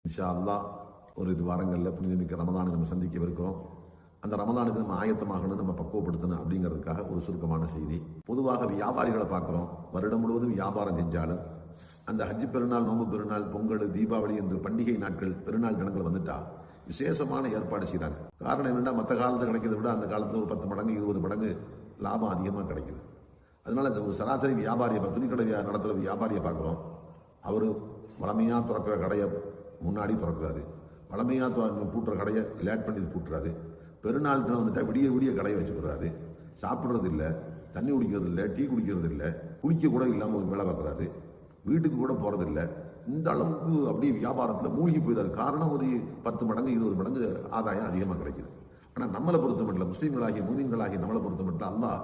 இன்ஷா அல்லாஹ் ஒரு வாரங்களில் புனிதமிக்க ரமதானை நம்ம சந்திக்கவிருக்கிறோம். அந்த ரமதானுக்கு நம்ம ஆயத்தமாகணும், நம்ம பக்குவப்படுத்தணும் அப்படிங்கிறதுக்காக ஒரு சுருக்கமான செய்தி. பொதுவாக வியாபாரிகளை பார்க்குறோம். வருடம் முழுவதும் வியாபாரம் செஞ்சாலும் அந்த ஹஜ் பெருநாள், நோம்பு பெருநாள், பொங்கல், தீபாவளி என்று பண்டிகை நாட்கள், பெருநாள் கணக்கில் வந்துட்டா விசேஷமான ஏற்பாடு செய்கிறாங்க. காரணம் என்னென்னா, மற்ற காலத்தில் கிடைக்கிறத விட அந்த காலத்தில் ஒரு 10 மடங்கு 20 மடங்கு லாபம் அதிகமாக கிடைக்குது. அதனால இந்த ஒரு சராசரி வியாபாரியை, துணிக்கடை நடத்துகிற வியாபாரியை பார்க்குறோம். அவர் வளமையாக திறக்கிற கடையை முன்னாடி திறக்கிறாரு, வளமையாக பூட்டுற கடையை லேட் பண்ணி பூட்டுறாரு. பெருநாள் தினம் வந்துட்டா விடிய விடிய கடையை வச்சுக்கிறாரு. சாப்பிட்றது இல்லை, தண்ணி குடிக்கிறது இல்லை, டீ குடிக்கிறது இல்லை, குளிக்க கூட இல்லாமல் ஒரு வேலை பார்க்குறாரு, வீட்டுக்கு கூட போகிறதில்ல. இந்த அளவுக்கு அப்படியே வியாபாரத்தில் மூழ்கி போயிடாரு. காரணம், ஒரு 10 மடங்கு 20 மடங்கு ஆதாயம் அதிகமாக கிடைக்குது. ஆனால் நம்மளை பொறுத்த மட்டும், முஸ்லீம்களாகிய மூமின்களாகிய நம்மளை பொறுத்த மட்டும் அல்லாஹ்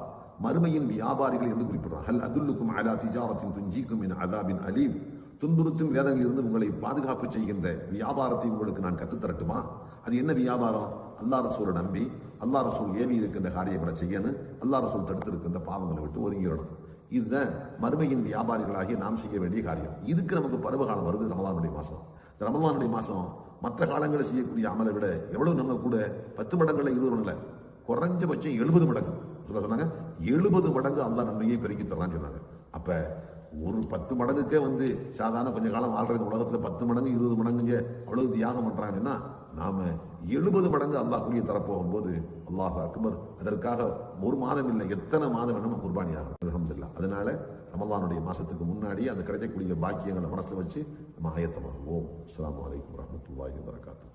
மறுமையின் வியாபாரிகள் என்று குறிப்பிடுறான். ஹல் அதுல்லுக்கும் அலா திஜாரத்தின் துஞ்சிக்கும் மின் அதாபின் அலீம். துன்புறுத்தும் வேதனையில் இருந்து உங்களை பாதுகாப்பு செய்கின்ற வியாபாரத்தை உங்களுக்கு நான் கற்றுத்தரட்டுமா? அது என்ன வியாபாரம்? அல்லாஹ் ரசூலை நம்பி அல்லாஹ் ரசூல் ஏவி இருக்கின்ற காரியங்களை செய்யணும், அல்லாஹ் ரசூல் தடுத்திருக்கின்ற பாவங்களை விட்டு ஒதுங்கிடணும். இதுதான் மறுமையின் வியாபாரிகளாகிய நாம் செய்ய வேண்டிய காரியம். இதுக்கு நமக்கு பருவகாலம் வருது, ரமலானுடைய மாதம். இந்த ரமலானுடைய மாதம் மற்ற காலங்களில் செய்யக்கூடிய அமலை விட எவ்வளவு நம்ம கூட 10 மடங்குல 20 மடங்குல குறைஞ்சபட்சம் 70 மடங்கு சொன்னாங்க. 70 மடங்கு அல்லாஹ் நன்மையை பெருக்கி தர்றான்னு சொன்னாங்க. அப்போ ஒரு 10 மடங்குக்கே சாதாரண கொஞ்ச காலம் வாழ்றது உலகத்தில் 10 மடங்கு 20 மடங்குங்க அவ்வளவு தியாகம் பண்ணுறாங்கன்னா, நாம 70 மடங்கு அல்லாஹ் கூடிய தரப்போகும்போது அல்லாஹ் அக்பர். அதற்காக ஒரு மாதம் இல்லை, எத்தனை மாதம் வேணும் குர்பானி ஆகும். அல்ஹம்துலில்லாஹ். அதனால ரமலானுடைய மாசத்துக்கு முன்னாடி அந்த கிடைக்கக்கூடிய பாக்கியங்களை மனசில் வச்சு நம்ம ஆயத்தமாகுவோம். அஸ்ஸலாமு அலைக்கும் வரஹ்மத்துல்லாஹி வபரகாத்துஹு.